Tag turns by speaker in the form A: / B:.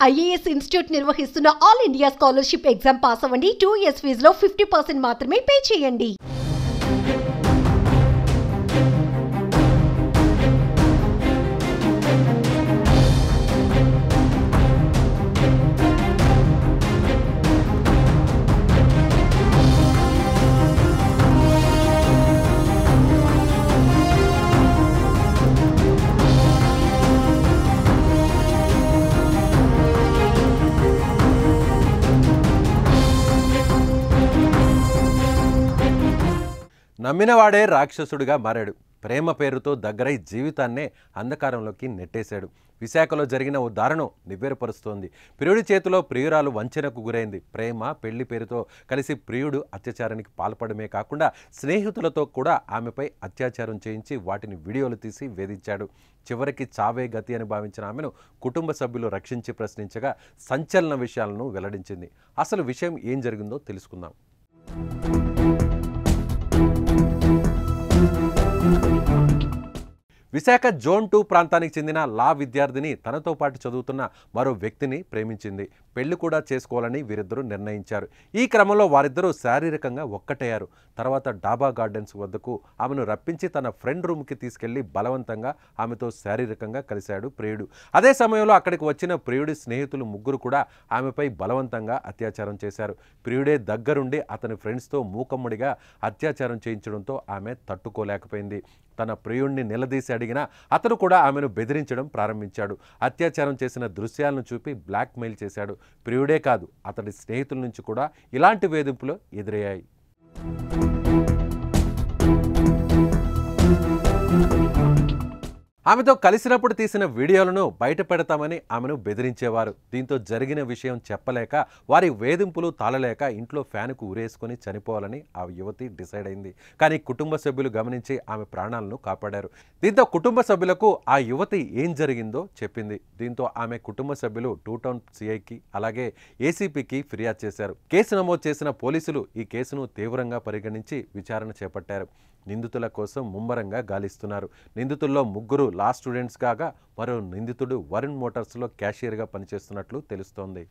A: IAS institute నిర్వహిస్తున్న all India scholarship exam pass అవ్వండి. 2 years ఫీజులో 50% మాత్రమే పే చేయండి.
B: నమ్మినవాడే రాక్షసుడిగా మారాడు. ప్రేమ పేరుతో దగ్గరై జీవితాన్నే అంధకారంలోకి నెట్టేశాడు. విశాఖలో జరిగిన ఓ దారుణం నివ్వెరపరుస్తోంది. ప్రియుడి చేతిలో ప్రియురాలు వంచనకు గురైంది. ప్రేమ పెళ్లి పేరుతో కలిసి ప్రియుడు అత్యాచారానికి పాల్పడమే కాకుండా స్నేహితులతో కూడా ఆమెపై అత్యాచారం చేయించి వాటిని వీడియోలు తీసి వేధించాడు. చివరికి చావే గతి అని భావించిన ఆమెను కుటుంబ సభ్యులు రక్షించి ప్రశ్నించగా సంచలన విషయాలను వెల్లడించింది. అసలు విషయం ఏం జరిగిందో తెలుసుకుందాం. విశాఖ జోన్ 2 ప్రాంతానికి చెందిన లా విద్యార్థిని తనతో పాటు చదువుతున్న మరో వ్యక్తిని ప్రేమించింది. పెళ్లి కూడా చేసుకోవాలని వీరిద్దరూ నిర్ణయించారు. ఈ క్రమంలో వారిద్దరూ శారీరకంగా ఒక్కటయ్యారు. తర్వాత డాబా గార్డెన్స్ వద్దకు ఆమెను రప్పించి తన ఫ్రెండ్ రూమ్కి తీసుకెళ్లి బలవంతంగా ఆమెతో శారీరకంగా కలిశాడు ప్రియుడు. అదే సమయంలో అక్కడికి వచ్చిన ప్రియుడి స్నేహితులు ముగ్గురు కూడా ఆమెపై బలవంతంగా అత్యాచారం చేశారు. ప్రియుడే దగ్గరుండి అతని ఫ్రెండ్స్తో మూకమ్మడిగా అత్యాచారం చేయించడంతో ఆమె తట్టుకోలేకపోయింది. తన ప్రియుణ్ణి నిలదీసి అడిగినా అతను కూడా ఆమెను బెదిరించడం ప్రారంభించాడు. అత్యాచారం చేసిన దృశ్యాలను చూపి బ్లాక్మెయిల్ చేశాడు. ప్రియుడే కాదు, అతడి స్నేహితుల నుంచి కూడా ఇలాంటి వేధింపులు ఎదురయ్యాయి. ఆమెతో కలిసినప్పుడు తీసిన వీడియోలను బయట పెడతామని ఆమెను బెదిరించేవారు. దీంతో జరిగిన విషయం చెప్పలేక వారి వేధింపులు తాళలేక ఇంట్లో ఫ్యాన్కు ఉరేసుకొని చనిపోవాలని ఆ యువతి డిసైడ్ అయింది. కానీ కుటుంబ సభ్యులు గమనించి ఆమె ప్రాణాలను కాపాడారు. దీంతో కుటుంబ సభ్యులకు ఆ యువతి ఏం జరిగిందో చెప్పింది. దీంతో ఆమె కుటుంబ సభ్యులు 2 టౌన్ సిఐకి అలాగే ఏసీపీకి ఫిర్యాదు చేశారు. కేసు నమోదు చేసిన పోలీసులు ఈ కేసును తీవ్రంగా పరిగణించి విచారణ చేపట్టారు. నిందితుల కోసం ముమ్మరంగా గాలిస్తున్నారు. నిందితుల్లో ముగ్గురు లా స్టూడెంట్స్ కాగా మరో నిందితుడు వరుణ్ మోటార్స్లో క్యాషియర్గా పనిచేస్తున్నట్లు తెలుస్తోంది.